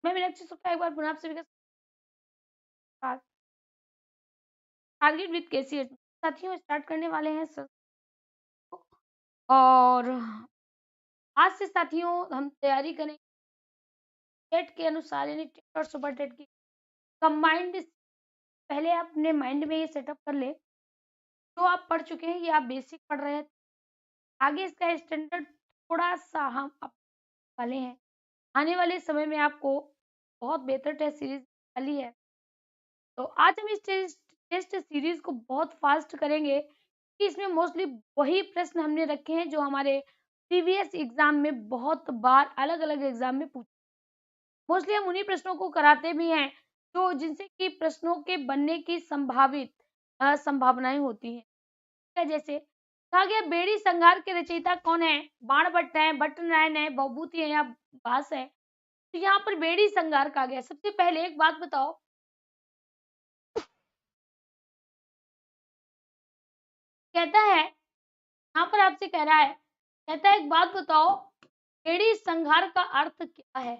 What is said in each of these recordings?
मैं मीनाक्षी सुक्का एक बार पुनः आप सभी का टारगेट विद केसी साथियों स्टार्ट करने वाले हैं सर। और आज से साथियों हम तैयारी करेंगे टेट के अनुसार, यानी टेट और सुपर टेट की कंबाइंड। पहले आप अपने माइंड में ये सेटअप कर ले, जो आप पढ़ चुके हैं ये आप बेसिक पढ़ रहे हैं, आगे इसका स्टैंडर्ड थोड़ा सा हम आप वाले हैं। आने वाले समय में आपको बहुत बेहतर टेस्ट सीरीज वाली है, तो आज हम इस टेस्ट सीरीज को बहुत फास्ट करेंगे कि इसमें मोस्टली वही प्रश्न हमने रखे हैं जो हमारे प्रीवियस एग्जाम में बहुत बार अलग अलग एग्जाम में पूछे। मोस्टली हम उन्हीं प्रश्नों को कराते भी हैं जो जिनसे कि प्रश्नों के बनने की संभावित संभावनाएं होती हैं। जैसे कहा गया बेड़ी संगार के रचयिता कौन है? बाणभट्ट है, भट्ट नारायण है, भवभूति है या भास है? तो यहाँ पर बेड़ी संगार कहा गया। सबसे पहले एक बात बताओ, कहता है यहाँ पर आपसे कह रहा है, कहता है एक बात बताओ, बेड़ी संघार का अर्थ क्या है?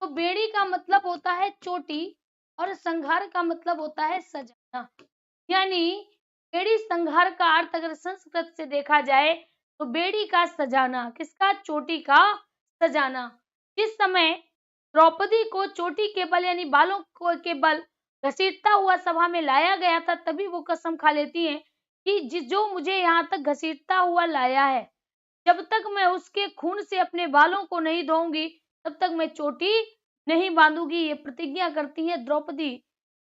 तो बेड़ी का मतलब होता है चोटी और संघार का मतलब होता है सजाना। यानी बेड़ी संघार का अर्थ अगर संस्कृत से देखा जाए तो बेड़ी का सजाना, किसका? चोटी का सजाना। जिस समय द्रौपदी को चोटी के बल यानी बालों को के बल घसीटता हुआ सभा में लाया गया था, तभी वो कसम खा लेती हैं कि जो मुझे यहाँ तक घसीटता हुआ लाया है, जब तक मैं उसके खून से अपने बालों को नहीं धोऊंगी तब तक मैं चोटी नहीं बांधूंगी, ये प्रतिज्ञा करती है द्रौपदी।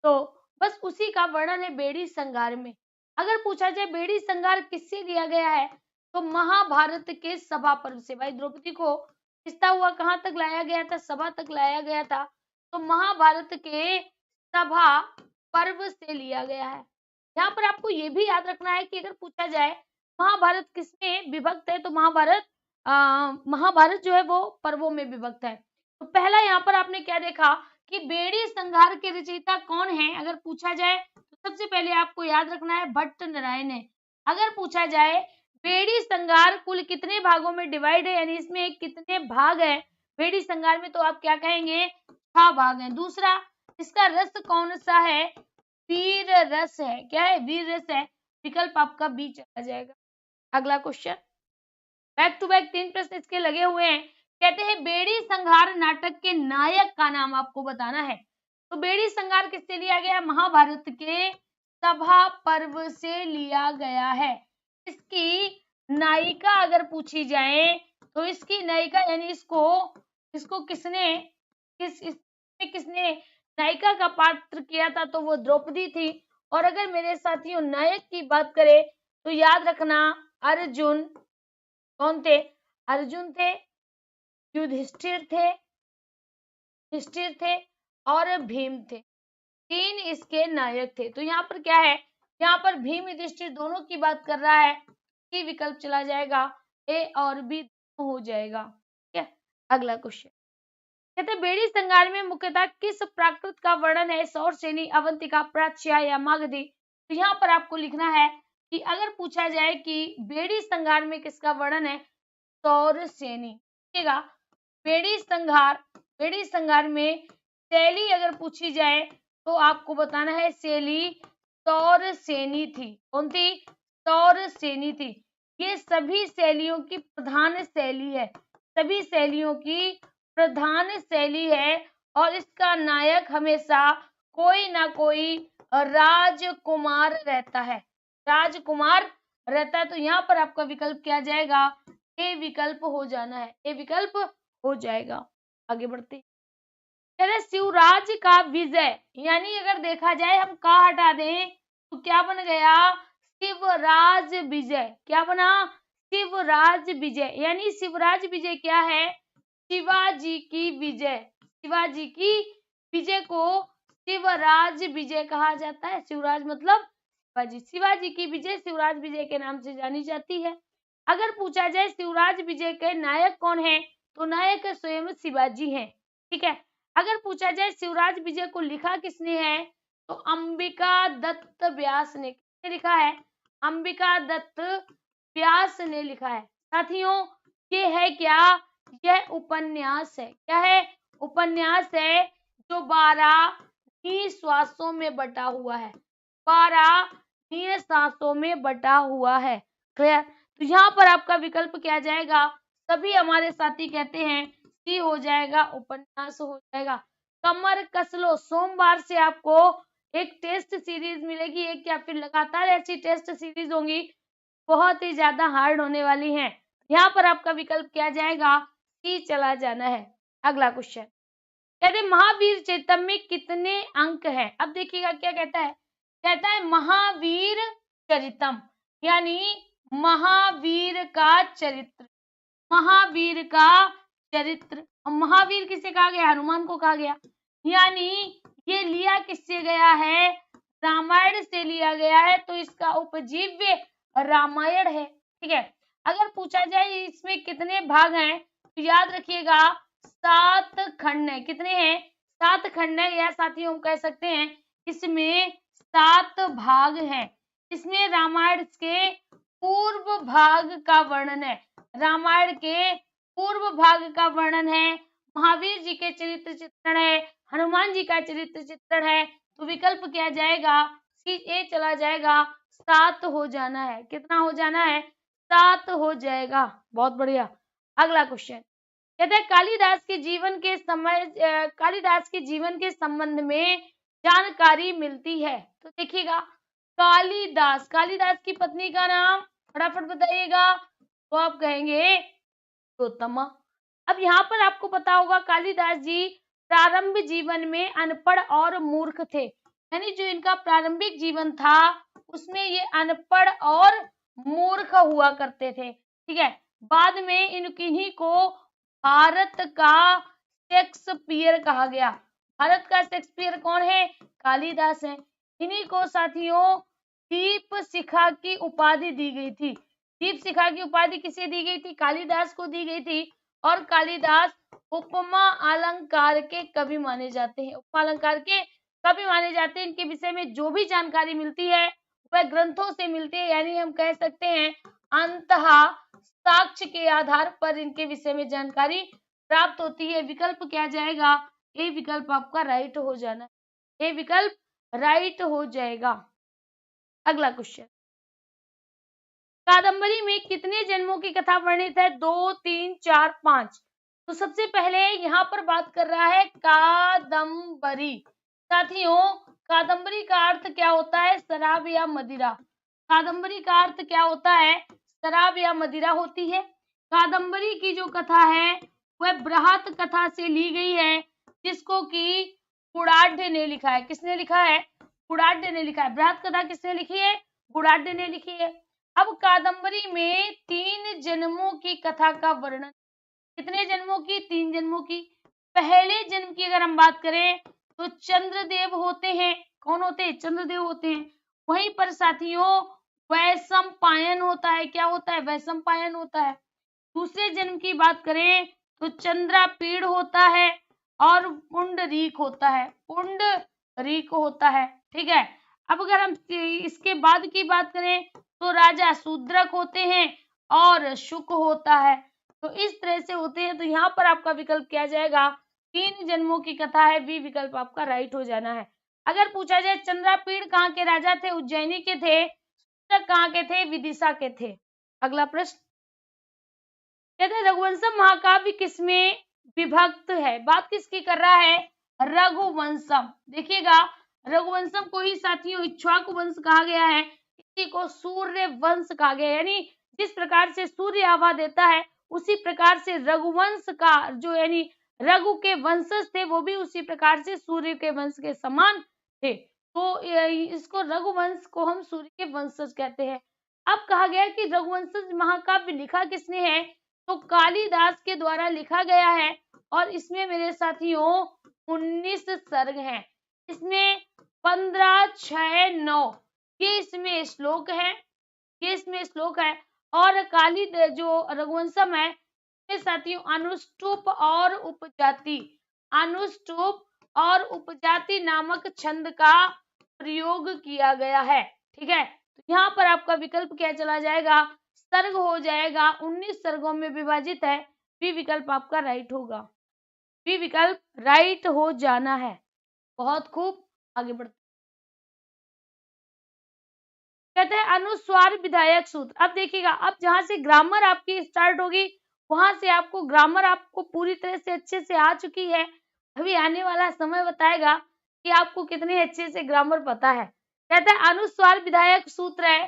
तो बस उसी का वर्णन है बेड़ी संगार में। अगर पूछा जाए बेड़ी संगार किससे दिया गया है, तो महाभारत के सभा पर्व से। भाई द्रौपदी को खिंचता हुआ कहाँ तक लाया गया था? सभा तक लाया गया था। तो महाभारत के सभा पर्व से लिया गया है। यहाँ पर आपको ये भी याद रखना है कि अगर पूछा जाए महाभारत किसमें विभक्त है, तो महाभारत जो है वो पर्वों में विभक्त है। तो पहला यहाँ पर आपने क्या देखा कि बेड़ी संघार के रचयिता कौन है? अगर पूछा जाए तो सबसे पहले आपको याद रखना है भट्ट नारायण है। अगर पूछा जाए बेड़ी संघार कुल कितने भागों में डिवाइड है, यानी इसमें कितने भाग है बेड़ी संघार में, तो आप क्या कहेंगे? 6 भाग हैं। दूसरा, इसका रस कौन सा है? वीर रस है। क्या है? वीर रस है। विकल्प आपका बी चला जाएगा। अगला क्वेश्चन, बैक टू बैक 3 प्रश्न इसके लगे हुए हैं। कहते हैं बेड़ी संघार नाटक के नायक का नाम आपको बताना है। तो बेड़ी संघार किससे लिया गया? महाभारत के सभा पर्व से लिया गया है। इसकी नायिका अगर पूछी जाए तो इसकी नायिका यानी इसको किसने नायिका का पात्र किया था, तो वो द्रौपदी थी। और अगर मेरे साथियों नायक की बात करें तो याद रखना अर्जुन। कौन थे? अर्जुन थे, युधिष्ठिर थे और भीम थे। 3 इसके नायक थे। तो यहाँ पर क्या है? यहाँ पर भीम युधिष्ठिर दोनों की बात कर रहा है, कि विकल्प चला जाएगा, ए और बी हो जाएगा। ठीक है, अगला क्वेश्चन कहते बेड़ी संगार में मुख्यतः किस प्राकृत का वर्णन है? सौरसेनी, अवंतिका, प्राच्या या मागधी? तो यहाँ पर आपको लिखना है कि अगर पूछा जाए कि बेड़ी संगार में किसका वर्णन है, सौरसेनी। देखिएगा, बेड़ी संगार में शैली अगर पूछी जाए तो आपको बताना है शैली सौरसेनी थी। कौन थी? सौरसेनी थी। ये सभी शैलियों की प्रधान शैली है, सभी शैलियों की प्रधान शैली है। और इसका नायक हमेशा कोई ना कोई राजकुमार रहता है, राजकुमार रहता है। तो यहाँ पर आपका विकल्प क्या जाएगा? ए विकल्प हो जाना है, ए विकल्प हो जाएगा। आगे बढ़ते हैं। शिवराज का विजय, यानी अगर देखा जाए हम का हटा दें तो क्या बन गया? शिवराज विजय। क्या बना? शिवराज विजय। यानी शिवराज विजय क्या है? शिवाजी की विजय। शिवाजी की विजय को शिवराज विजय कहा जाता है। शिवराज मतलब शिवाजी। शिवाजी की विजय शिवराज विजय के नाम से जानी जाती है। अगर पूछा जाए शिवराज विजय के नायक कौन है, तो नायक स्वयं शिवाजी हैं। ठीक है, अगर पूछा जाए शिवराज विजय को लिखा किसने है, तो अंबिका दत्त व्यास ने। किसने लिखा है? अंबिका दत्त व्यास ने लिखा है। साथियों ये है क्या? यह उपन्यास है। क्या है? उपन्यास है जो 12 निःश्वासों में बटा हुआ है, 12 निःश्वासों में बटा हुआ है। क्लियर? तो यहाँ पर आपका विकल्प क्या जाएगा? सभी हमारे साथी कहते हैं सी हो जाएगा, उपन्यास हो जाएगा। कमर कस लो, सोमवार से आपको एक टेस्ट सीरीज मिलेगी, एक या फिर लगातार ऐसी टेस्ट सीरीज होंगी, बहुत ही ज्यादा हार्ड होने वाली हैं। यहाँ पर आपका विकल्प क्या जाएगा? सी चला जाना है। अगला क्वेश्चन कहते हैं महावीर चरितम में कितने अंक हैं? अब देखिएगा क्या कहता है, कहता है महावीर चरितम यानी महावीर का चरित्र, महावीर का चरित्र। महावीर किसे कहा गया? हनुमान को कहा गया। यानी ये लिया किससे गया है? रामायण से लिया गया है, तो इसका उपजीव्य रामायण है। ठीक है, अगर पूछा जाए इसमें कितने भाग हैं, तो याद रखिएगा 7 खंड है। कितने हैं? 7 खंड है, या साथियों हम कह सकते हैं इसमें 7 भाग हैं। इसमें रामायण के पूर्व भाग का वर्णन है, रामायण के पूर्व भाग का वर्णन है, महावीर जी के चरित्र चित्रण है, हनुमान जी का चरित्र चित्रण है। तो विकल्प क्या जाएगा? सी ए चला जाएगा, 7 हो जाना है। कितना हो जाना है? 7 हो जाएगा। बहुत बढ़िया। अगला क्वेश्चन कहते हैं कालिदास के जीवन के कालिदास के जीवन के संबंध में जानकारी मिलती है। तो देखिएगा कालिदास, कालिदास की पत्नी का नाम फटाफट बताइएगा, तो आप कहेंगे गौतमा। अब यहाँ पर आपको पता होगा कालिदास जी प्रारंभ जीवन में अनपढ़ और मूर्ख थे, यानी जो इनका प्रारंभिक जीवन था उसमें ये अनपढ़ और मूर्ख हुआ करते थे। ठीक है, बाद में इन्हीं को भारत का शेक्सपियर कहा गया। भारत का शेक्सपियर कौन है? कालिदास है। इन्हीं को साथियों दीप शिखा की उपाधि दी गई थी। दीप शिखा की उपाधि किसे दी गई थी? कालिदास को दी गई थी। और कालिदास उपमा अलंकार के कवि माने जाते हैं, उपमा अलंकार के कवि माने जाते हैं। इनके विषय में जो भी जानकारी मिलती है वह ग्रंथों से मिलती है, यानी हम कह सकते हैं अंतः साक्ष्य के आधार पर इनके विषय में जानकारी प्राप्त होती है। विकल्प क्या जाएगा? ए विकल्प आपका राइट हो जाना, ए विकल्प राइट हो जाएगा। अगला क्वेश्चन कादंबरी में कितने जन्मों की कथा वर्णित है? 2, 3, 4, 5। तो सबसे पहले यहाँ पर बात कर रहा है कादंबरी। साथियों कादंबरी का अर्थ क्या होता है? शराब या मदिरा। कादंबरी का अर्थ क्या होता है? शराब या मदिरा होती है। कादंबरी की जो कथा है वह बृहत कथा से ली गई है, जिसको कि गुणाढ्य ने लिखा है। किसने लिखा है? गुणाढ्य ने लिखा है। बृहत कथा किसने लिखी है? गुणाढ्य ने लिखी है। अब कादंबरी में 3 जन्मों की कथा का वर्णन। कितने जन्मों की? 3 जन्मों की। पहले जन्म की अगर हम बात करें तो चंद्रदेव होते हैं। कौन होते हैं? चंद्रदेव होते हैं। वहीं पर साथियों वैशंपायन होता है। क्या होता है? वैशंपायन होता है। दूसरे जन्म की बात करें तो चंद्रापीड़ होता है और पुंडरीक होता है, पुंडरीक होता है। ठीक है, अब अगर हम इसके बाद की बात करें तो राजा शूद्रक होते हैं और शुक होता है। तो इस तरह से होते हैं। तो यहाँ पर आपका विकल्प क्या जाएगा? 3 जन्मों की कथा है, बी विकल्प आपका राइट हो जाना है। अगर पूछा जाए चंद्रापीड़ कहाँ के राजा थे? उज्जैनी के थे। शूद्रक कहाँ के थे? विदिशा के थे। अगला प्रश्न कहते हैं रघुवंशम महाकाव्य किसमें विभक्त है? बात किसकी कर रहा है? रघुवंशम। देखिएगा रघुवंशम को ही साथियों इक्ष्वाकु वंश कहा गया है, इसी को सूर्य वंश कहा गया है। यानी जिस प्रकार से सूर्य आभा देता है उसी प्रकार से रघुवंश का जो यानी रघु के वंशज थे वो भी उसी प्रकार से सूर्य के वंश के समान थे। तो इसको रघुवंश को हम सूर्य के वंशज कहते हैं। अब कहा गया कि रघुवंशज महाकाव्य लिखा किसने है? तो कालिदास के द्वारा लिखा गया है। और इसमें मेरे साथियों 19 सर्ग हैं। इसमें 15, 6, 9 ये इसमें श्लोक है, ये इसमें श्लोक है। और जो रघुवंशम है इसमें साथियों अनुष्टुप और उपजाति, अनुष्टुप और उपजाति नामक छंद का प्रयोग किया गया है। ठीक है, तो यहाँ पर आपका विकल्प क्या चला जाएगा? सर्ग हो जाएगा। 19 सर्गों में विभाजित है, बी विकल्प आपका राइट होगा। बी विकल्प राइट हो जाना है। बहुत खूब, आगे बढ़ते कहते हैं अनुस्वार विधायक सूत्र। अब देखिएगा, अब जहां से ग्रामर आपकी स्टार्ट होगी वहां से आपको ग्रामर आपको पूरी तरह से अच्छे से आ चुकी है। अभी आने वाला समय बताएगा कि आपको कितने अच्छे से ग्रामर पता है। कहते हैं अनुस्वार विधायक सूत्र है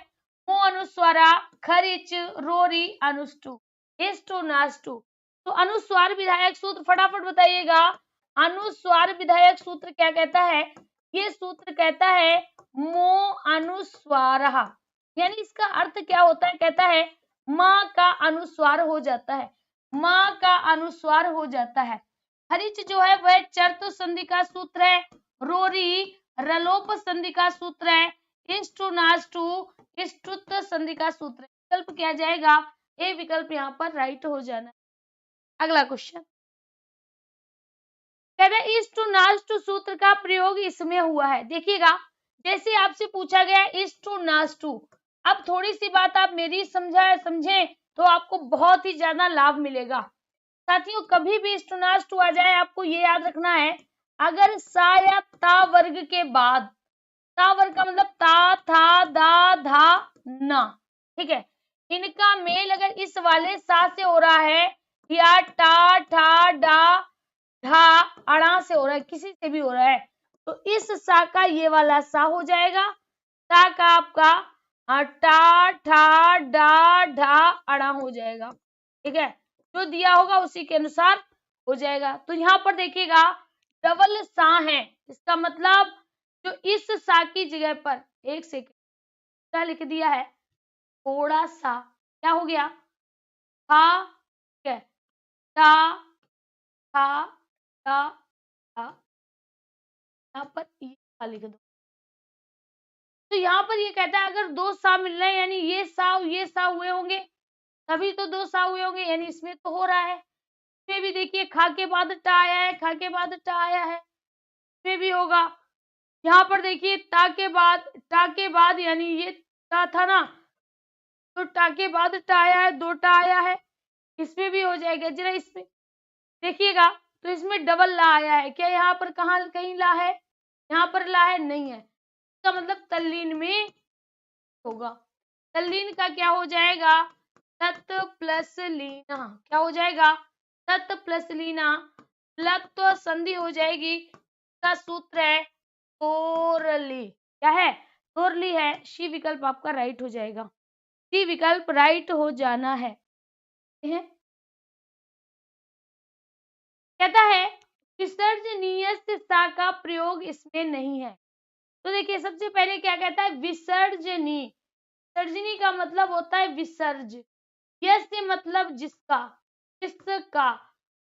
मो अनुस्वारा खरिच रोरी अनुष्टु इष्टु नाष्टु। तो अनुस्वार विधायक सूत्र फटाफट बताइएगा। अनुस्वार विधायक सूत्र क्या कहता है? ये सूत्र कहता है मो अनुस्वारः, यानी इसका अर्थ क्या होता है? कहता है माँ का अनुस्वार हो जाता है, माँ का अनुस्वार हो जाता है। हरिच जो है वह चर्तु संधि का सूत्र है, रोरी रलोप संधि का सूत्र है, इष्टु नाष्टु इष्टुत संधि का सूत्र है। विकल्प क्या जाएगा? ए विकल्प यहाँ पर राइट हो जाना। अगला क्वेश्चन कहते हैं इष्टु नाष्टु सूत्र का प्रयोग इसमें हुआ है। देखिएगा, जैसे आपसे पूछा गया इष्टु नाष्टु, अब थोड़ी सी बात आप मेरी समझें तो आपको बहुत ही ज्यादा लाभ मिलेगा। साथियों, कभी भी इष्टु नाष्टु आ जाए आपको ये याद रखना है, अगर सा या ता वर्ग के बाद, ता वर्ग का मतलब ता था दा धा ना, ठीक है, इनका मेल अगर इस वाले सा से हो रहा है या टा ठा डा ढा अड़ा से हो रहा है, किसी से भी हो रहा है, तो इस सा का ये वाला सा हो जाएगा, ता का आपका टा ठा डा ढा अड़ा हो जाएगा। ठीक है, जो दिया होगा उसी के अनुसार हो जाएगा। तो यहाँ पर देखिएगा डबल सा है, इसका मतलब जो इस सा की जगह पर, एक सेकंड, क्या लिख दिया है? थोड़ा सा क्या हो गया? था, ठीक है, टा था टा था, यहाँ पर ये लिख दो। तो यहाँ पर ये कहता है अगर दो सा मिल रहे हैं, यानी ये सा हुए होंगे, तभी तो दो सा हुए होंगे, यानी इसमें तो हो रहा है। इसमें भी देखिए खा के बाद टा आया है, खा के बाद टा आया है, इसमें भी होगा। यहाँ पर देखिए टा के बाद यानी ये टा था ना, तो टा के बाद टा आया है, दो टा आया है, इसमें भी हो जाएगा। जरा इसमें देखिएगा, तो इसमें डबल ला आया है, क्या यहाँ पर कहीं ला है? यहाँ पर ला है? नहीं है, इसका मतलब तल्लीन में होगा। तल्लीन का क्या हो जाएगा? तत् प्लस लीना, क्या हो जाएगा? तत् प्लस लीना, लत्व संधि हो जाएगी, का सूत्र है तोरली। क्या है? तोरली है। सी विकल्प आपका राइट हो जाएगा, सी विकल्प राइट हो जाना है। कहता है विसर्जनीय सा का प्रयोग इसमें नहीं है। तो देखिए सबसे पहले क्या कहता है? विसर्जनी, विसर्जनी का मतलब होता है विसर्ज, यस्य मतलब जिसका, किसका,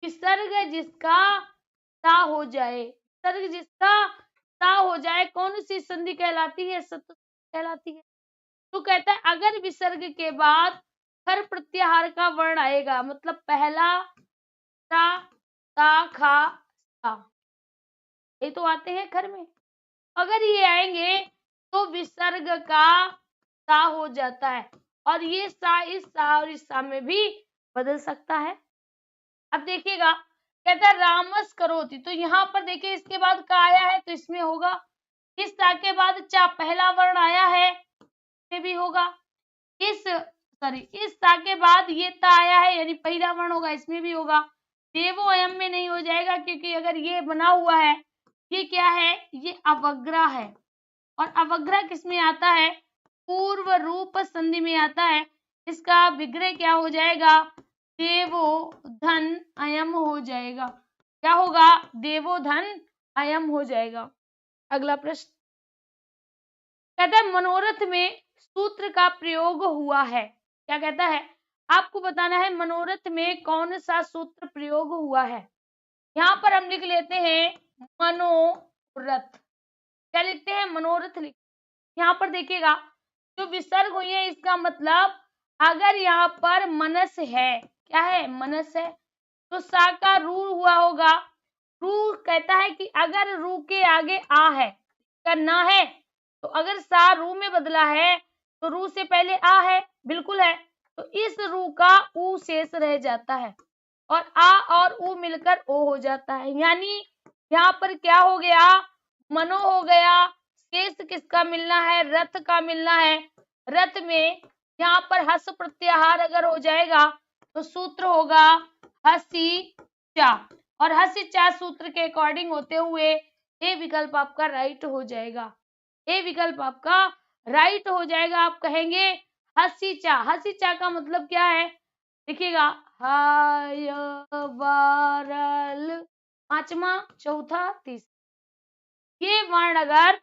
विसर्ग जिसका सा हो जाए, विसर्ग जिसका सा हो जाए, कौन सी संधि कहलाती है? सत कहलाती है। तो कहता है अगर विसर्ग के बाद खर प्रत्याहार का वर्ण आएगा, मतलब पहला सा ता खा सा, ये तो आते हैं खर में, अगर ये आएंगे तो विसर्ग का सा हो जाता है, और ये सा इस सा और इस सा में भी बदल सकता है। अब देखिएगा, कहता है रामस करोति, तो यहाँ पर देखिए इसके बाद का आया है तो इसमें होगा, इस सा के बाद चा पहला वर्ण आया है, इसमें भी होगा, इस सा के बाद ये ता आया है यानी पहला वर्ण होगा, इसमें भी होगा। देवो अयम में नहीं हो जाएगा, क्योंकि अगर ये बना हुआ है, ये क्या है? ये अवग्रह है, और अवग्रह किसमें आता है? पूर्व रूप संधि में आता है। इसका विग्रह क्या हो जाएगा? देवो धन अयम हो जाएगा। क्या होगा? देवो धन अयम हो जाएगा। अगला प्रश्न कहता है मनोरथ में सूत्र का प्रयोग हुआ है। क्या कहता है? आपको बताना है मनोरथ में कौन सा सूत्र प्रयोग हुआ है। यहाँ पर हम लिख लेते हैं मनोरथ। क्या लिखते हैं? मनोरथ लिख। यहाँ पर देखिएगा जो विसर्ग हुई है, इसका मतलब अगर यहाँ पर मनस है, क्या है? मनस है, तो सा का रू हुआ होगा। रू कहता है कि अगर रू के आगे आ है, करना है, तो अगर सा रू में बदला है तो रू से पहले आ है, बिल्कुल है, तो इस रू का ऊ शेष रह जाता है। और आ और उ मिलकर ओ हो जाता है। यानी यहाँ पर क्या हो गया, मनो हो गया। शेष किसका मिलना है, रथ का मिलना है। रथ में यहाँ पर हस प्रत्याहार अगर हो जाएगा तो सूत्र होगा हसी चा, और हसी चा सूत्र के अकॉर्डिंग होते हुए ए विकल्प आपका राइट हो जाएगा। ए विकल्प आपका राइट हो जाएगा। आप कहेंगे हसी चा का मतलब क्या है, देखिएगा हाय वारल, पांचवा, चौथा, तीसरा, ये वर्ण अगर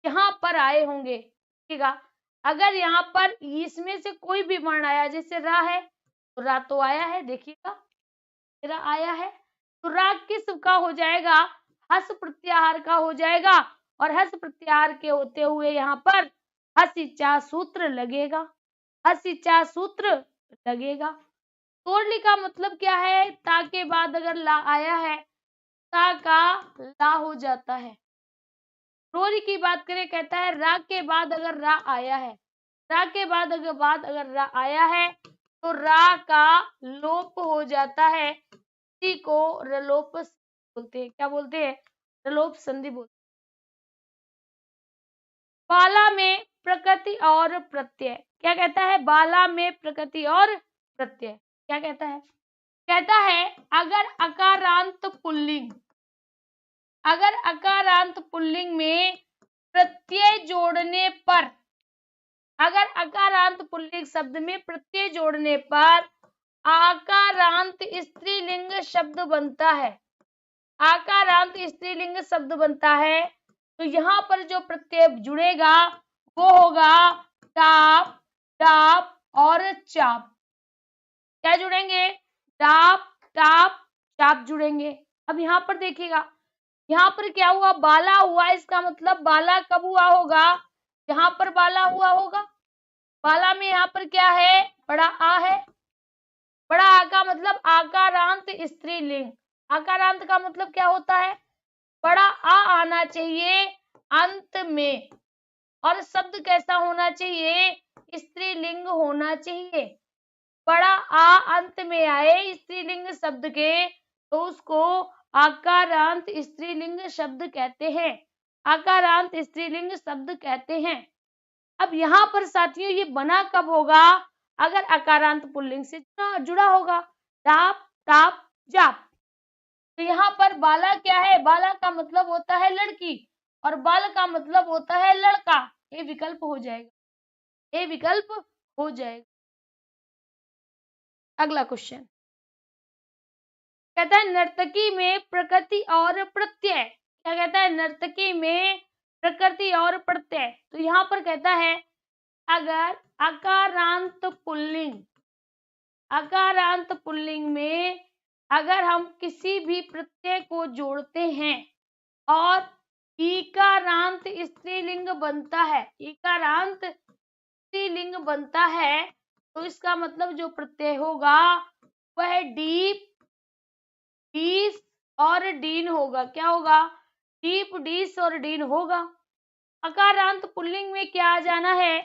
यहाँ पर आए होंगे, देखिएगा अगर यहाँ पर इसमें से कोई भी वर्ण आया, जैसे रा है तो रा तो आया है, देखिएगा रा आया है, तो रा किस का हो जाएगा, हस प्रत्याहार का हो जाएगा, और हस प्रत्याहार के होते हुए यहाँ पर हसीचा सूत्र लगेगा, हसीचा सूत्र लगेगा। तोड़ली का मतलब क्या है, ता के बाद अगर ला आया है, ता का ला हो जाता है। रोरी की बात करें, कहता है रा के बाद अगर रा आया है, रा के बाद अगर रा आया है तो रा का लोप हो जाता है। इसी को रलोप बोलते हैं। क्या बोलते हैं, रलोप संधि बोलते हैं। बाला में प्रकृति और प्रत्यय, क्या कहता है, बाला में प्रकृति और प्रत्यय क्या कहता है, कहता है अगर अकारांत पुल्लिंग, अगर अकारांत पुल्लिंग में प्रत्यय जोड़ने पर, अगर अकारांत पुल्लिंग शब्द में प्रत्यय जोड़ने पर आकारांत स्त्रीलिंग शब्द बनता है, आकारांत स्त्रीलिंग शब्द बनता है, तो यहाँ पर जो प्रत्यय जुड़ेगा वो होगा टाप, टाप और चाप। क्या जुड़ेंगे, टाप, टाप, चाप जुड़ेंगे। अब यहाँ पर देखिएगा, यहाँ पर क्या हुआ, बाला हुआ, इसका मतलब बाला कब हुआ होगा, यहाँ पर बाला हुआ होगा। बाला में यहाँ पर क्या है, बड़ा आ है, बड़ा आ का मतलब आकारांत स्त्रीलिंग। आकारांत का मतलब क्या होता है, बड़ा आ आना चाहिए अंत में, और शब्द कैसा होना चाहिए, स्त्रीलिंग होना चाहिए। बड़ा आ अंत में आए स्त्रीलिंग शब्द के तो उसको आकारांत स्त्रीलिंग शब्द कहते हैं, आकारांत स्त्रीलिंग शब्द कहते हैं। अब यहाँ पर साथियों ये बना कब होगा, अगर आकारांत पुल्लिंग से जुड़ा होगा, टाप, टाप, जाप। तो यहाँ पर बाला क्या है, बाला का मतलब होता है लड़की और बाल का मतलब होता है लड़का। ये विकल्प हो जाएगा, ये विकल्प हो जाएगा। अगला क्वेश्चन कहता है नर्तकी में प्रकृति और प्रत्यय, क्या कहता है, नर्तकी में प्रकृति और प्रत्यय। तो यहाँ पर कहता है अगर अकारांत पुल्लिंग, अकारांत पुल्लिंग में अगर हम किसी भी प्रत्यय को जोड़ते हैं और इकारांत स्त्रीलिंग बनता है, इकारांत स्त्रीलिंग बनता है, तो इसका मतलब जो प्रत्यय होगा वह डीप, डीस और डीन होगा। क्या होगा, डीप, डीस और डीन होगा। अकारांत पुल्लिंग में क्या आ जाना है,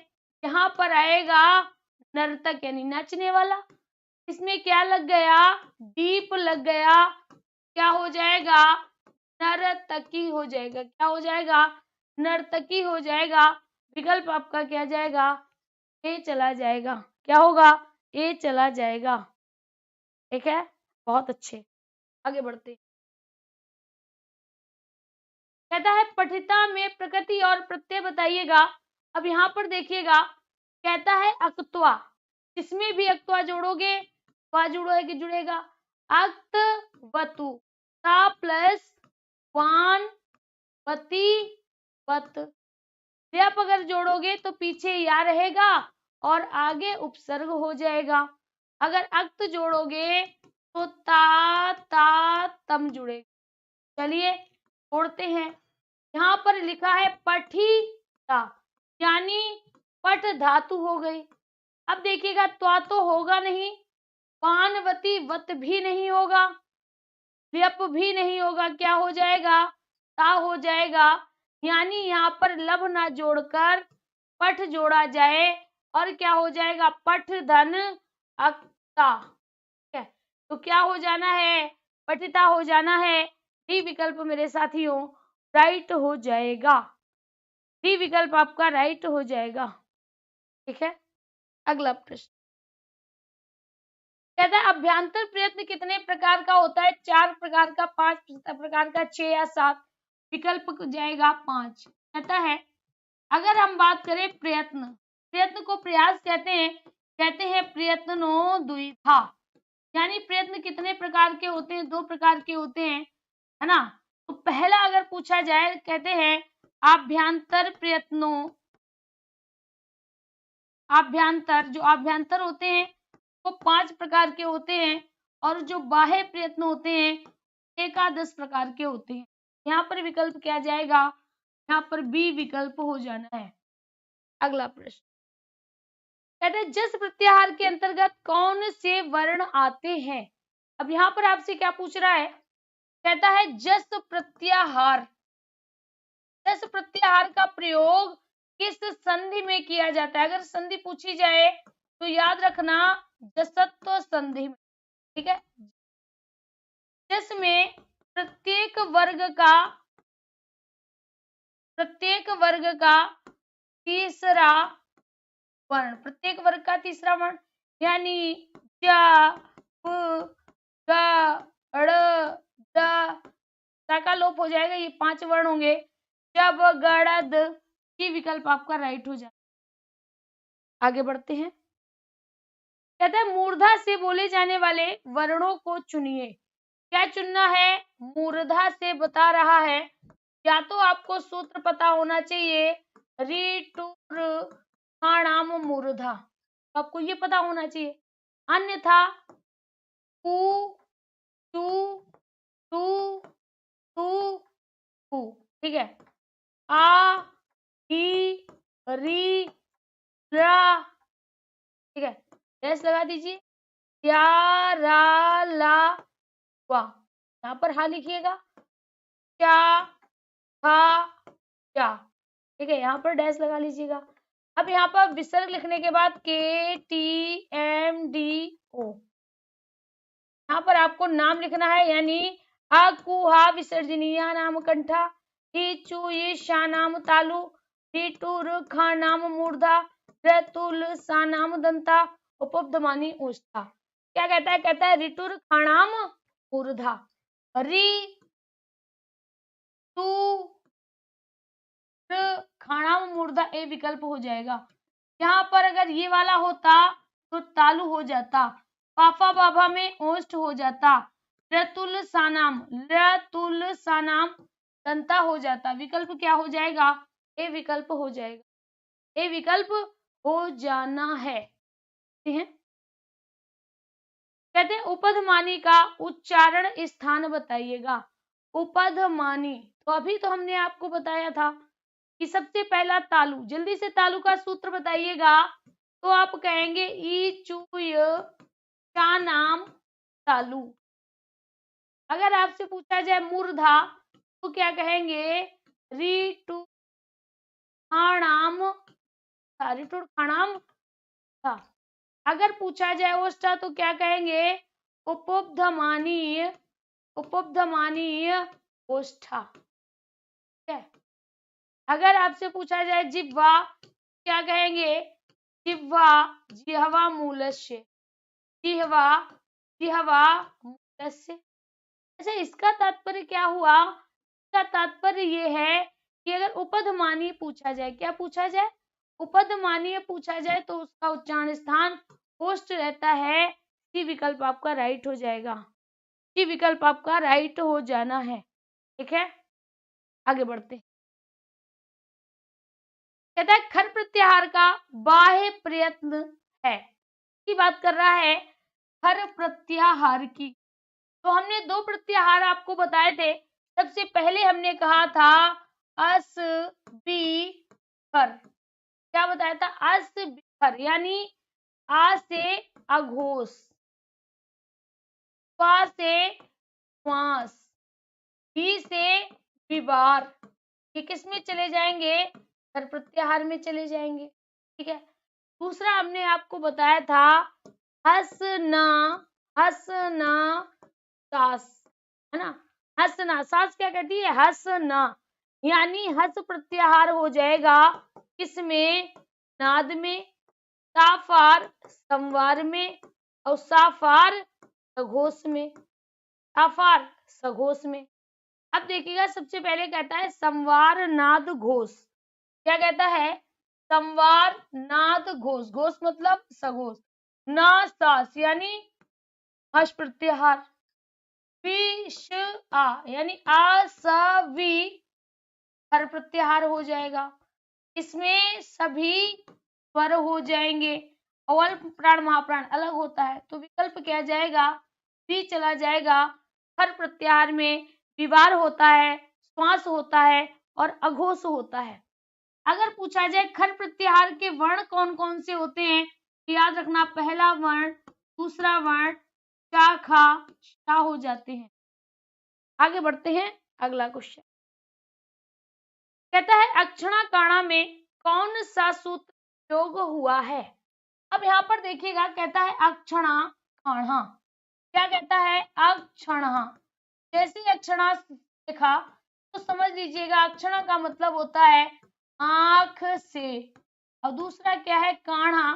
यहाँ पर आएगा नर्तक यानी नाचने वाला, इसमें क्या लग गया, डीप लग गया, क्या हो जाएगा, नर्तकी हो जाएगा। क्या हो जाएगा, नर्तकी हो जाएगा। विकल्प आपका क्या जाएगा, ए चला जाएगा। क्या होगा, ए चला जाएगा। ठीक है, बहुत अच्छे, आगे बढ़ते। कहता है पठिता में प्रकृति और प्रत्यय बताइएगा। अब यहाँ पर देखिएगा, कहता है अक्त्वा, इसमें भी अक्त्वा जोड़ोगे, वा जुड़ोगे जुड़ेगा, अक्त वतु, ता प्लस वान वती वत। आप अगर जोड़ोगे तो पीछे या रहेगा और आगे उपसर्ग हो जाएगा। अगर अक्त जोड़ोगे तो ता, ता, तम जुड़ेगा। चलिए जोड़ते हैं। यहाँ पर लिखा है पठिता, यानी पठ धातु हो गई। अब देखिएगा त्वा तो होगा नहीं, पानवती वत भी नहीं होगा, व्यप भी नहीं होगा, क्या हो जाएगा, ता हो जाएगा। यानी यहाँ पर लब ना जोड़कर पठ जोड़ा जाए और क्या हो जाएगा, पठ धन अक्ता। तो क्या हो जाना है, पठिता हो जाना है। डी विकल्प मेरे साथियों राइट हो जाएगा। डी विकल्प आपका राइट हो जाएगा। ठीक है, अगला प्रश्न कहता है अभ्यांतर प्रयत्न कितने प्रकार का होता है? 4 प्रकार का, 5 प्रकार का, 6 या 7? विकल्प जाएगा 5। कहता है अगर हम बात करें प्रयत्न, प्रयत्न को प्रयास कहते हैं प्रयत्नो द्विधा, यानी प्रयत्न कितने प्रकार के होते हैं? 2 प्रकार के होते हैं, है ना। तो पहला अगर पूछा जाए कहते हैं आभ्यंतर प्रयत्नों, आभ्यंतर जो आभ्यंतर होते हैं वो 5 प्रकार के होते हैं और जो बाह्य प्रयत्न होते हैं एकादश प्रकार के होते हैं। यहाँ पर विकल्प क्या जाएगा? यहाँ पर बी विकल्प हो जाना है। अगला प्रश्न कहते हैं जस प्रत्याहार के अंतर्गत कौन से वर्ण आते हैं? अब यहाँ पर आपसे क्या पूछ रहा है? कहता है जस प्रत्याहार, जस प्रत्याहार का प्रयोग किस संधि में किया जाता है? अगर संधि पूछी जाए तो याद रखना जसत्व संधि में। ठीक है, जिसमें प्रत्येक वर्ग का तीसरा वर्ण, प्रत्येक वर्ग का तीसरा वर्ण यानी ज, प, ग, ड़, द का लोप हो जाएगा। ये 5 वर्ण होंगे। जब गड़द की विकल्प आपका राइट हो जाए। आगे बढ़ते हैं। कहता है मूर्धा से बोले जाने वाले वर्णों को चुनिए। क्या चुनना है? मूर्धा से बता रहा है। या तो आपको सूत्र पता होना चाहिए ऋटुर खाणाम मूर्धा, आपको ये पता होना चाहिए। अन्यथा कु, टू, टू, टू, टू। ठीक है, आ, ही, री, रा। ठीक है, रेस लगा दीजिए। या, रा, ला, वा। यहाँ पर हा लिखिएगा। क्या, हा, क्या। ठीक है, यहाँ पर डैश लगा लीजिएगा। अब यहाँ पर विसर्ग लिखने के बाद के टी एम डी ओ, यहाँ पर आपको नाम लिखना है, यानी अकुहा विसर्जनीय नाम कंठा, इचु ईशा नाम तालु, टिटुर खा नाम मूर्धा, रतुल सा नाम दंता, उपपदमानी ओष्ठा। क्या कहता है? कहता है ऋतुर खाणाम मूर्धा, री टू खाणाम मूर्धा ए विकल्प हो जाएगा। यहाँ पर अगर ये वाला होता तो तालु हो जाता, पापा बाबा में ओष्ठ हो जाता, रतुल सानाम दंता हो जाता। विकल्प क्या हो जाएगा? ए विकल्प हो जाएगा। ए विकल्प हो जाना है। कहते हैं उपधमानी का उच्चारण स्थान बताइएगा। उपधमानी, तो अभी तो हमने आपको बताया था कि सबसे पहला तालु। जल्दी से तालु का सूत्र बताइएगा। तो आप कहेंगे ई चुय का नाम तालु। अगर आपसे पूछा जाए मूर्धा तो क्या कहेंगे? री टू खाणाम था, रिटुर खाणाम था। अगर पूछा जाए ओष्ठा तो क्या कहेंगे? उपधमानी ओष्ठा। ठीक है, अगर आपसे पूछा जाए जिह्वा क्या कहेंगे? जिह्वा जिह्वा मूलस्य, जिह्वा मूलस्य। अच्छा, इसका तात्पर्य क्या हुआ? इसका तात्पर्य ये है कि अगर उपधमानी पूछा जाए, क्या पूछा जाए? उपधमानी पूछा जाए तो उसका उच्चारण स्थान ओष्ठ रहता है। सी विकल्प आपका राइट हो जाएगा। सी विकल्प आपका राइट हो जाना है। ठीक है, आगे बढ़ते। कहता है खर प्रत्याहार का बाह्य प्रयत्न है, की बात कर रहा है खर प्रत्याहार की। तो हमने 2 प्रत्याहार आपको बताए थे। सबसे पहले हमने कहा था अस बी खर। क्या बताया था? अस बी खर, यानी आ से अघोष, वा से श्वास, बी से विवार। ये किस में चले जाएंगे? खर प्रत्याहार में चले जाएंगे। ठीक है, दूसरा हमने आपको बताया था हसना हसना सास, है ना। हसना सास क्या कहती है, हसना, यानी हस प्रत्याहार हो जाएगा किसमें, नाद में, साफार संवार में, और साफार सघोष में, साफार सघोष में। अब देखिएगा सबसे पहले कहता है संवार नाद घोष, क्या कहता है, संवार नाद घोष, घोष मतलब सघोष, ना सास यानी हर्ष प्रत्याहार, विश आ यानी आ स वी हर प्रत्याहार हो जाएगा, इसमें सभी स्वर हो जाएंगे, और अल्प प्राण महाप्राण अलग होता है, तो विकल्प क्या जाएगा, भी चला जाएगा। हर प्रत्याहार में विवार होता है, श्वास होता है और अघोष होता है। अगर पूछा जाए खर प्रत्याहार के वर्ण कौन कौन से होते हैं, तो याद रखना पहला वर्ण, दूसरा वर्ण, शाखा शा हो जाते हैं। आगे बढ़ते हैं, अगला क्वेश्चन कहता है अक्षणा काणा में कौन सा सूत्र प्रयोग हुआ है। अब यहाँ पर देखिएगा कहता है अक्षणा काणा, क्या कहता है, अक्षणा, जैसे अक्षणा देखा तो समझ लीजिएगा अक्षणा का मतलब होता है आंख से, और दूसरा क्या है कान्हा,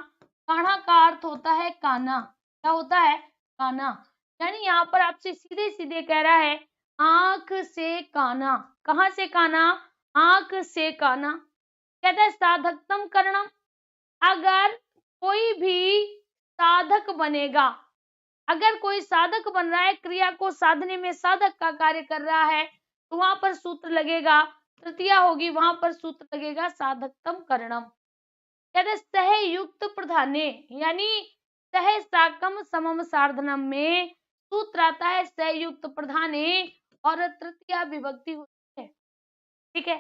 कान्हा का अर्थ होता है काना, क्या होता है, काना, यानी यहाँ पर आपसे सीधे सीधे कह रहा है आंख से काना, कहाँ से काना, आंख से काना। कहता है साधकतम करणम, अगर कोई भी साधक बनेगा, अगर कोई साधक बन रहा है, क्रिया को साधने में साधक का कार्य कर रहा है, तो वहां पर सूत्र लगेगा, तृतीया होगी, वहां पर सूत्र लगेगा साधकतम करणम। कहते सहयुक्त प्रधाने, यानी सह साकम समम सार्धनम में सूत्र आता है सहयुक्त प्रधाने और तृतीया विभक्ति होती है, ठीक है।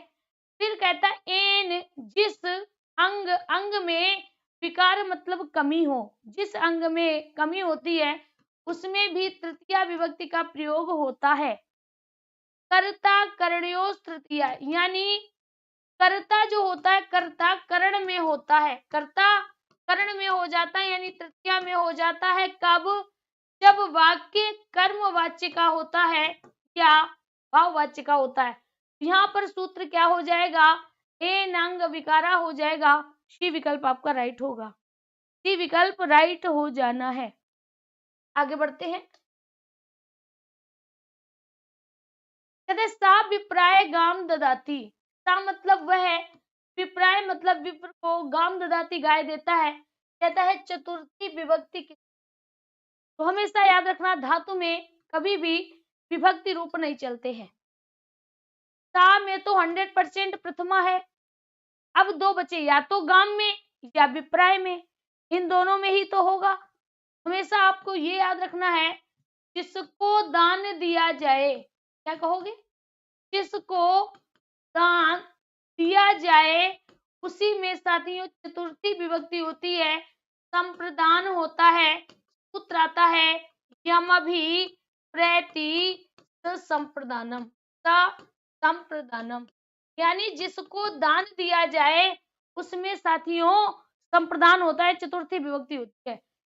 फिर कहता है एन, जिस अंग, अंग में विकार मतलब कमी हो, जिस अंग में कमी होती है उसमें भी तृतीया विभक्ति का प्रयोग होता है। कर्ता करणयों तृतीया, यानी कर्ता जो होता है, कर्ता करण में होता है, कर्ता करण में हो जाता है, यानी तृतीया में हो जाता है कब, जब वाक्य कर्मवाच्य का होता है या भाववाच्य का होता है। यहाँ पर सूत्र क्या हो जाएगा, ए नंग विकारा हो जाएगा, सी विकल्प आपका राइट होगा, सी विकल्प राइट हो जाना है। आगे बढ़ते हैं, कहते सा विप्राय गाम ददाती, सा मतलब वह है, विप्राय मतलब विप्र को, गाम ददाती गाय देता है। कहता है चतुर्थी विभक्ति की, तो हमेशा याद रखना धातु में कभी भी विभक्ति रूप नहीं चलते हैं। सा में तो 100% प्रथमा है, अब दो बचे या तो गाम में या विप्राय में, इन दोनों में ही तो होगा। हमेशा आपको ये याद रखना है जिसको दान दिया जाए, क्या कहोगे, जिसको दान दिया जाए उसी में साथियों चतुर्थी विभक्ति होती है, संप्रदान होता है, सूत्र आता है यमभि प्रति संप्रदानम, संप्रदानम, यानी जिसको दान दिया जाए उसमें साथियों संप्रदान होता है, चतुर्थी विभक्ति होती है,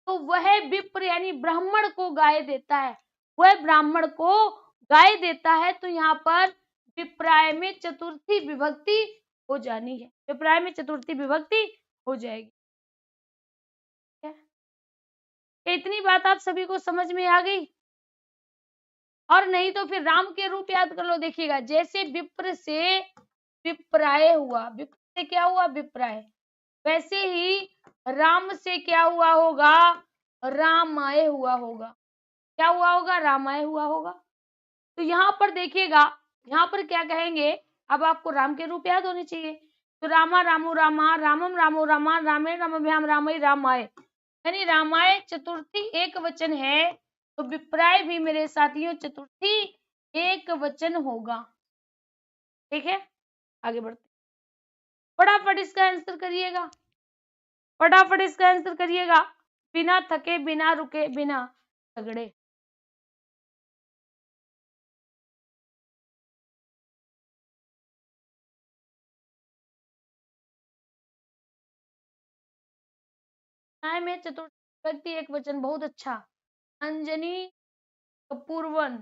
तो वह विप्र यानी ब्राह्मण को गाय देता है, वह ब्राह्मण को गाय देता है, तो यहाँ पर विप्राय में चतुर्थी विभक्ति हो जानी है, विप्राय में चतुर्थी विभक्ति हो जाएगी। इतनी बात आप सभी को समझ में आ गई, और नहीं तो फिर राम के रूप याद कर लो। देखिएगा जैसे विप्र से विप्राय हुआ, विप्र से क्या हुआ, विप्राय, वैसे ही राम से क्या हुआ होगा, रामाय हुआ होगा, क्या हुआ होगा, रामाय हुआ होगा। तो यहाँ पर देखिएगा, यहाँ पर क्या कहेंगे, अब आपको राम के रूप याद होने चाहिए, तो रामा रामो रामा, रामम रामो रामा, रामे रामभ्याम रामई रामाय, यानी रामाय चतुर्थी एक वचन है, तो विप्राय भी मेरे साथियों चतुर्थी एक वचन होगा, ठीक है। आगे बढ़ते, फटाफट इसका आंसर करिएगा, फटाफट इसका आंसर करिएगा, बिना थके बिना रुके बिना झगड़े। न्याय में चतुर्थी व्यक्ति एक वचन, बहुत अच्छा, अंजनी कपूरवन।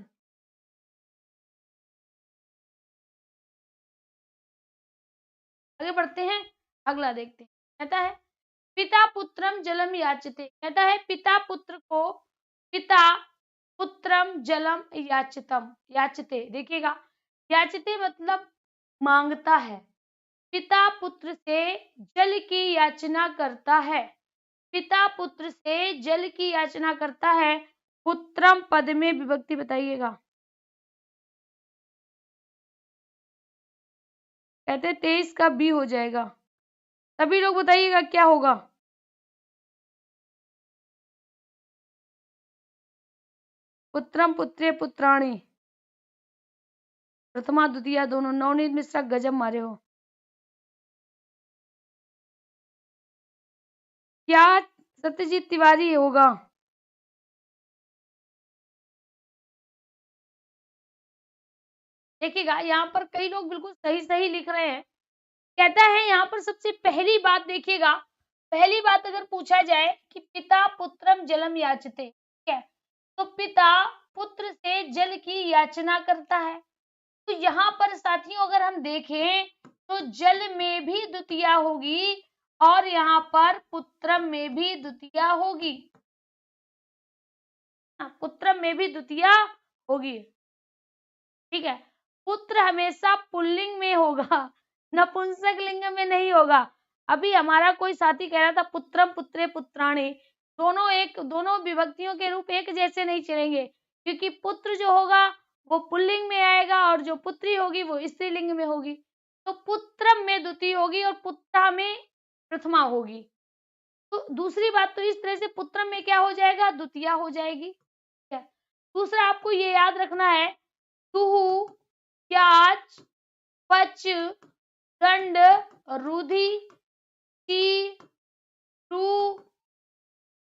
आगे बढ़ते हैं, अगला देखते हैं। कहता है पिता पुत्रम जलम याचते। कहता है पिता पुत्र को, पिता पुत्रम जलम याचितम, याचते। देखिएगा, याचते मतलब मांगता है। पिता पुत्र से जल की याचना करता है। पिता पुत्र से जल की याचना करता है। पुत्रम पद में विभक्ति बताइएगा। कहते 23 का बी हो जाएगा। सभी लोग बताइएगा क्या होगा। पुत्रम पुत्रे पुत्राणी, प्रथमा द्वितीया दोनों। नवनीत मिश्रा गजब मारे हो। क्या सत्यजीत तिवारी होगा? देखिएगा, यहाँ पर कई लोग बिल्कुल सही सही लिख रहे हैं। कहता है यहाँ पर सबसे पहली बात देखिएगा, पहली बात अगर पूछा जाए कि पिता पुत्रम जलम याचते, ठीक है, तो पिता पुत्र से जल की याचना करता है। तो यहाँ पर साथियों अगर हम देखें तो जल में भी द्वितीया होगी और यहाँ पर पुत्रम में भी द्वितीया होगी। पुत्रम में भी द्वितीया होगी, ठीक है। पुत्र हमेशा पुल्लिंग में होगा, नपुंसक लिंग में नहीं होगा। अभी हमारा कोई साथी कह रहा था पुत्रम पुत्रे पुत्राणी, दोनों विभक्तियों के रूप एक जैसे नहीं चलेंगे, क्योंकि पुत्र जो होगा वो पुल्लिंग में आएगा और जो पुत्री होगी वो स्त्रीलिंग में होगी। तो पुत्रम में द्वितीय होगी और पुत्रा में प्रथमा होगी। तो दूसरी बात तो इस तरह से पुत्रम में क्या हो जाएगा, द्वितीया हो जाएगी। दूसरा आपको ये याद रखना है, तुहु, त्याज, पच, दंड, रुधि, ची, टू,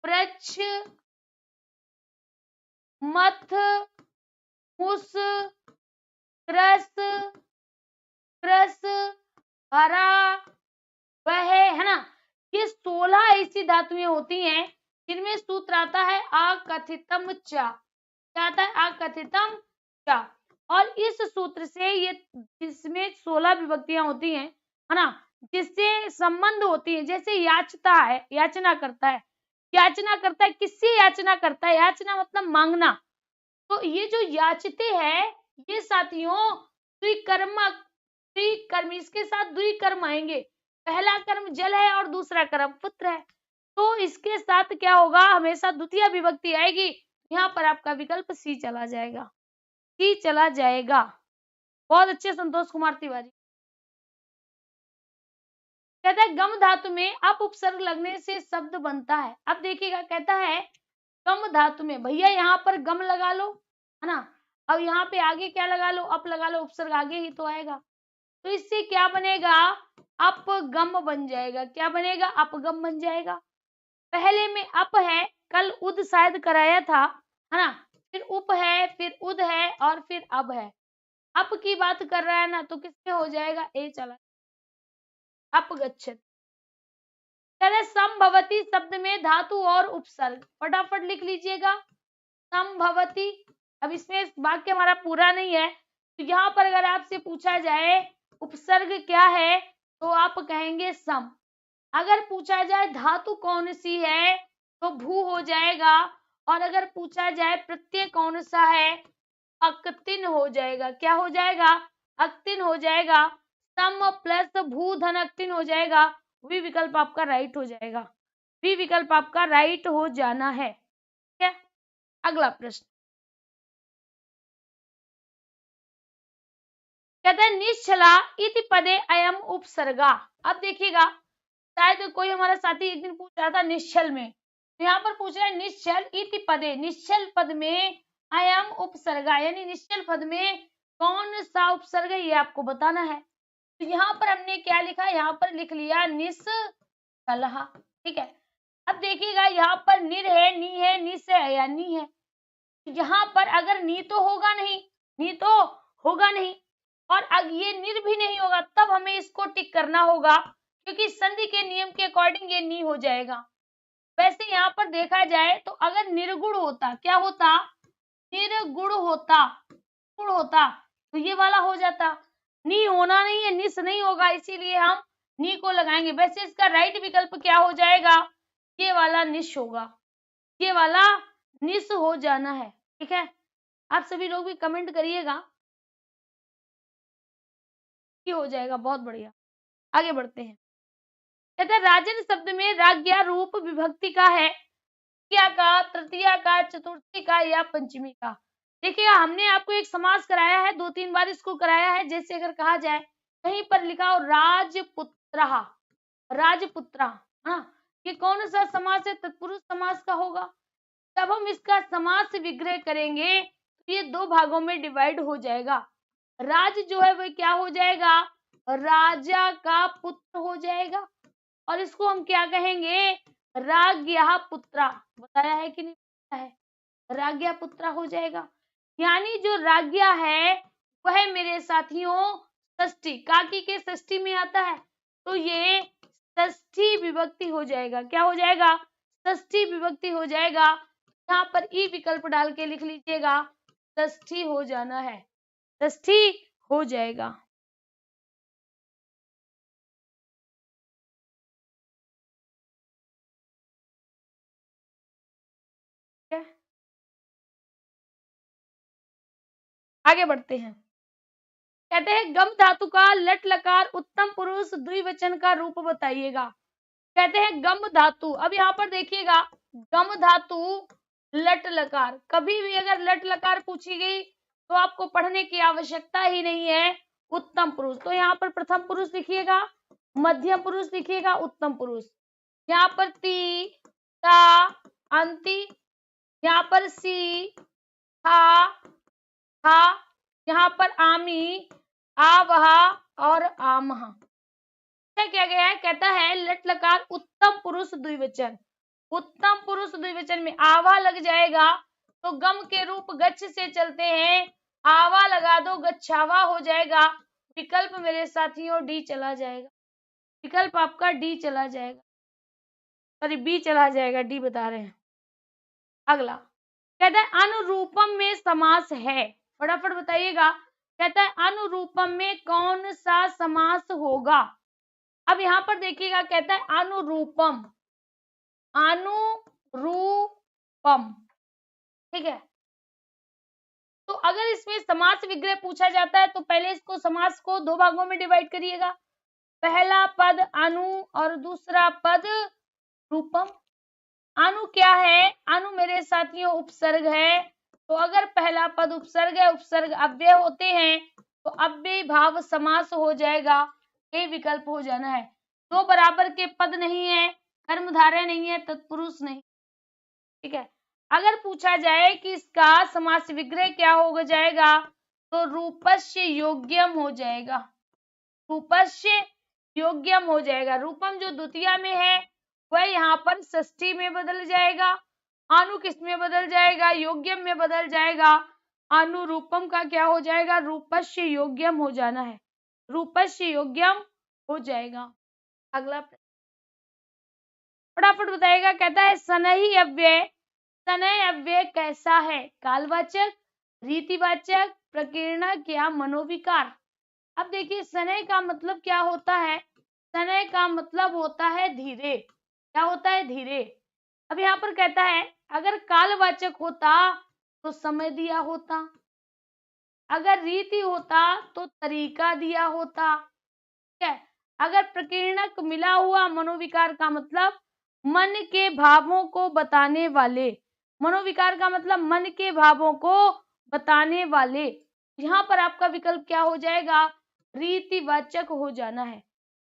प्रच्छ, मथ, मुस, क्रस, क्रस, हरा, वह, है ना। ये 16 ऐसी धातुएं होती हैं जिनमें सूत्र आता है अकथितम च। क्या आता है? अकथितम च। और इस सूत्र से ये, जिसमें 16 विभक्तियां होती हैं, है ना, जिससे संबंध होती है, जैसे याचता है, याचना करता है, याचना करता है, किससे याचना करता है? याचना मतलब मांगना। तो ये जो याचते हैं, ये साथियों द्विकर्मक, द्विकर्म, इसके साथ द्विकर्म आएंगे। पहला कर्म जल है और दूसरा कर्म पुत्र है, तो इसके साथ क्या होगा, हमेशा द्वितीय विभक्ति आएगी। यहाँ पर आपका विकल्प सी चला जाएगा, सी चला जाएगा। बहुत अच्छे संतोष कुमार तिवारी। कहता है गम धातु में अप उपसर्ग लगने से शब्द बनता है। अब देखिएगा, कहता है गम धातु में, भैया यहाँ पर गम लगा लो, है ना। अब यहाँ पे आगे क्या लगा लो, अप लगा लो, उपसर्ग आगे ही तो आएगा। तो इससे क्या बनेगा, अपगम बन जाएगा। क्या बनेगा? अपगम बन जाएगा। पहले में अप है, कल उद शायद कराया था, है ना, फिर उप है, फिर उद है और फिर अब है। अप की बात कर रहा है ना, तो किसमें हो जाएगा, ए चला, अपगच्छत। संभवती शब्द में धातु और उपसर्ग, फटाफट लिख लीजिएगा, संभवती। अब इसमें वाक्य हमारा पूरा नहीं है, तो यहाँ पर अगर आपसे पूछा जाए उपसर्ग क्या है, तो आप कहेंगे सम। अगर पूछा जाए धातु कौन सी है, तो भू हो जाएगा। और अगर पूछा जाए प्रत्यय कौन सा है, अक्तिन हो जाएगा। क्या हो जाएगा? अक्तिन हो जाएगा। सम प्लस भू धन अक्तिन हो जाएगा। वी विकल्प आपका राइट हो जाएगा, वी विकल्प आपका राइट हो जाना है। ठीक है, अगला प्रश्न कहता है निश्चला इति पदे अयम उपसर्गा। अब देखिएगा, शायद कोई हमारा साथी एक दिन पूछ रहा था निश्चल में, तो यहाँ पर पूछ रहा है निश्चल इति पदे, निश्चल पद में अयम उपसर्गा, यानी निश्चल पद में कौन सा उपसर्ग है, ये आपको बताना है। तो यहाँ पर हमने क्या लिखा, यहाँ पर लिख लिया निश्चलः। ठीक है, अब देखिएगा यहाँ पर निर है, नी है, निस है या नी है। यहाँ पर अगर नी तो होगा नहीं, नी तो होगा नहीं, और अगर ये निर भी नहीं होगा, तब हमें इसको टिक करना होगा, क्योंकि संधि के नियम के अकॉर्डिंग ये नी हो जाएगा। वैसे यहाँ पर देखा जाए तो अगर निर्गुण होता, क्या होता, निर्गुण होता, गुण होता तो ये वाला हो जाता। नी होना नहीं है, निस नहीं होगा, इसीलिए हम नी को लगाएंगे। वैसे इसका राइट विकल्प क्या हो जाएगा, ये वाला निश होगा, ये वाला निस हो जाना है। ठीक है, आप सभी लोग भी कमेंट करिएगा, ये हो जाएगा, बहुत बढ़िया। आगे बढ़ते हैं। कहते हैं राजन शब्द में राज्ञा रूप विभक्ति का है, द्वितीया का, तृतीया का, चतुर्थी का या पंचमी का। देखिए हमने आपको एक समास कराया है, 2-3 बार इसको कराया है। जैसे अगर कहा जाए, कहीं पर लिखा हो राजपुत्रः, राजपुत्रा, हाँ, ये कौन सा समास है, तत्पुरुष समास का होगा। तब हम इसका समास विग्रह करेंगे तो ये 2 भागों में डिवाइड हो जाएगा। राज जो है वह क्या हो जाएगा, राजा का पुत्र हो जाएगा, और इसको हम क्या कहेंगे, राज्ञा पुत्रा। बताया है कि नहीं बताया है, राज्ञा पुत्रा हो जाएगा। यानी जो राज्ञा है वह मेरे साथियों षष्ठी, काकी के षष्ठी में आता है, तो ये षष्ठी विभक्ति हो जाएगा। क्या हो जाएगा, षष्ठी विभक्ति हो जाएगा। यहाँ पर ई विकल्प डाल के लिख लीजिएगा, षष्ठी हो जाना है, षष्ठी हो जाएगा। आगे बढ़ते हैं। कहते हैं गम धातु का लट लकार उत्तम पुरुष द्विवचन का रूप बताइएगा। कहते हैं गम धातु, अब यहाँ पर देखिएगा, गम धातु लट लकार, कभी भी अगर लट लकार पूछी गई तो आपको पढ़ने की आवश्यकता ही नहीं है। उत्तम पुरुष, तो यहाँ पर प्रथम पुरुष लिखिएगा, मध्यम पुरुष लिखिएगा, उत्तम पुरुष। यहाँ पर ती, ता, अंति, यहाँ पर सी, हा, हा, यहाँ पर आमी, आवहा और आमहा। क्या किया गया है, कहता है लट लकार उत्तम पुरुष द्विवचन, उत्तम पुरुष द्विवचन में आवा लग जाएगा तो गम के रूप गच्छ से चलते हैं, आवा लगा दो गच्छावा हो जाएगा। विकल्प मेरे साथियों डी चला जाएगा, विकल्प आपका डी चला जाएगा, सॉरी बी चला जाएगा, डी बता रहे हैं। अगला कहता है अनुरूपम में समास है, फटाफट बताइएगा। कहता है अनुरूपम में कौन सा समास होगा। अब यहाँ पर देखिएगा, कहता है अनुरूपम, अनुरूपम, ठीक है। तो अगर इसमें समास विग्रह पूछा जाता है तो पहले इसको समास को 2 भागों में डिवाइड करिएगा। पहला पद अनु और दूसरा पद रूपम। अनु क्या है, अनु मेरे साथियों उपसर्ग है, तो अगर पहला पद उपसर्ग है, उपसर्ग अव्यय होते हैं तो अव्यय भाव समास हो जाएगा, ये विकल्प हो जाना है। 2 बराबर के पद नहीं है, कर्मधारय नहीं है, तत्पुरुष नहीं, ठीक है। अगर पूछा जाए कि इसका समास विग्रह क्या हो जाएगा तो रूपस्य योग्यम हो जाएगा, रूपस्य योग्यम हो जाएगा। रूपम जो द्वितीया में है वह यहाँ पर षष्ठी में बदल जाएगा, अनु किस में बदल जाएगा, योग्यम में बदल जाएगा। अनुरूपम का क्या हो जाएगा, रूपस्य योग्यम हो जाना है, रूपस्य योग्यम हो जाएगा। अगला फटाफट बताएगा, कहता है सनही अव्यय, सनय अव्यय कैसा है, कालवाचक, रीतिवाचक, प्रकीर्णक या मनोविकार। अब देखिए सनय का मतलब क्या होता है, सनय का मतलब होता है धीरे, क्या होता है, धीरे। अब यहाँ पर कहता है अगर कालवाचक होता तो समय दिया होता, अगर रीति होता तो तरीका दिया होता, ठीक है। अगर प्रकीर्णक मिला हुआ, मनोविकार का मतलब मन के भावों को बताने वाले, मनोविकार का मतलब मन के भावों को बताने वाले, यहाँ पर आपका विकल्प क्या हो जाएगा, रीतिवाचक हो जाना है।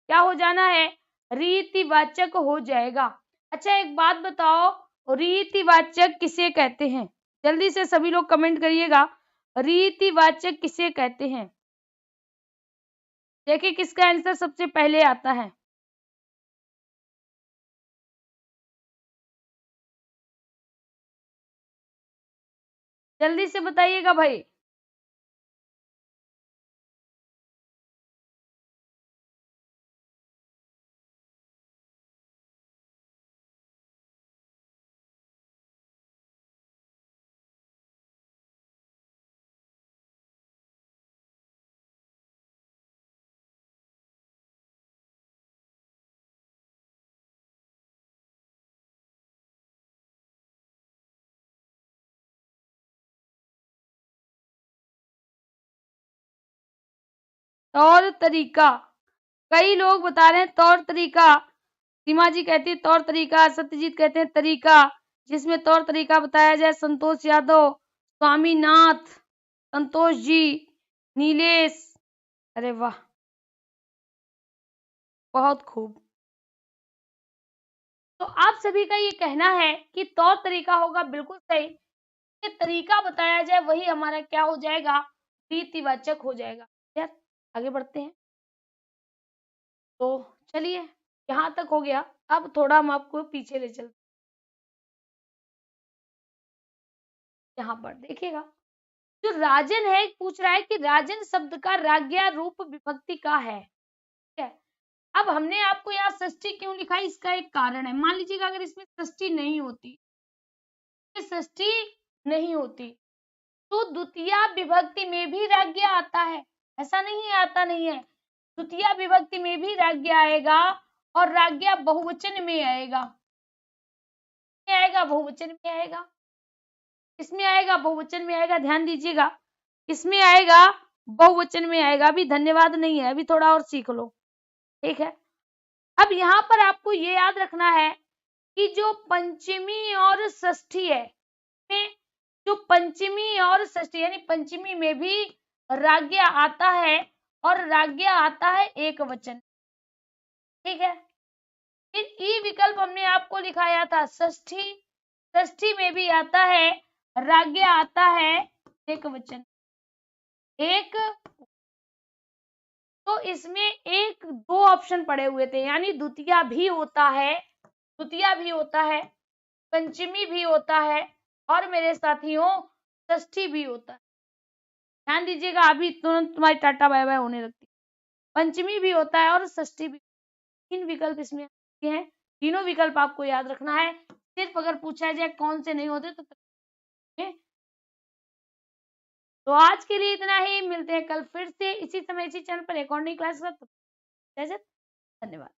क्या हो जाना है, रीतिवाचक हो जाएगा। अच्छा एक बात बताओ, रीतिवाचक किसे कहते हैं, जल्दी से सभी लोग कमेंट करिएगा, रीतिवाचक किसे कहते हैं। देखिए किसका आंसर सबसे पहले आता है। जल्दी से बताइएगा भाई। तौर तरीका, कई लोग बता रहे हैं तौर तरीका। सीमा जी कहती है तौर तरीका, सत्यजीत कहते हैं तरीका, जिसमें तौर तरीका बताया जाए। संतोष यादव, स्वामीनाथ, संतोष जी, नीलेश, अरे वाह, बहुत खूब। तो आप सभी का ये कहना है कि तौर तरीका होगा, बिल्कुल सही। ये तरीका बताया जाए वही हमारा क्या हो जाएगा, रीतिवाचक हो जाएगा। यार आगे बढ़ते हैं। तो चलिए यहाँ तक हो गया, अब थोड़ा हम आपको पीछे ले चलते हैं। यहाँ पर देखिएगा, जो राजन है पूछ रहा है कि राजन शब्द का राज्ञा रूप विभक्ति का है, ठीक है। अब हमने आपको यहाँ षष्ठी क्यों लिखा है, इसका एक कारण है। मान लीजिएगा अगर इसमें षष्ठी नहीं होती, षष्ठी नहीं होती तो द्वितीया विभक्ति में भी राज्ञा आता है, ऐसा नहीं आता नहीं है। द्वितीया विभक्ति में भी राज्ञा आएगा और राज्ञा बहुवचन में आएगा, बहुवचन में आएगा, इसमें आएगा, बहुवचन में आएगा। ध्यान दीजिएगा, इसमें आएगा, बहुवचन में आएगा। अभी धन्यवाद नहीं है, अभी थोड़ा और सीख लो, ठीक है। अब यहाँ पर आपको ये याद रखना है कि जो पंचमी और षष्ठी है, जो पंचमी और षष्ठी यानी पंचमी में भी राज्ञा आता है और राज्ञा आता है एक वचन, ठीक है। फिर ई विकल्प हमने आपको दिखाया था, षष्ठी, षष्ठी में भी आता है, राज्ञा आता है एक वचन, एक। तो इसमें एक दो ऑप्शन पड़े हुए थे, यानी द्वितीया भी होता है, द्वितीया भी होता है, पंचमी भी होता है और मेरे साथियों षष्ठी भी होता है। ध्यान दीजिएगा, अभी तुरंत तुम्हारी टाटा बाय बाय होने लगती है। पंचमी भी होता है और षष्ठी भी। तीन विकल्प इसमें हैं, तीनों विकल्प आपको याद रखना है। सिर्फ अगर पूछा जाए कौन से नहीं होते तो आज के लिए इतना ही। मिलते हैं कल फिर से इसी समय इसी चैनल पर एक और नई क्लास के साथ। धन्यवाद।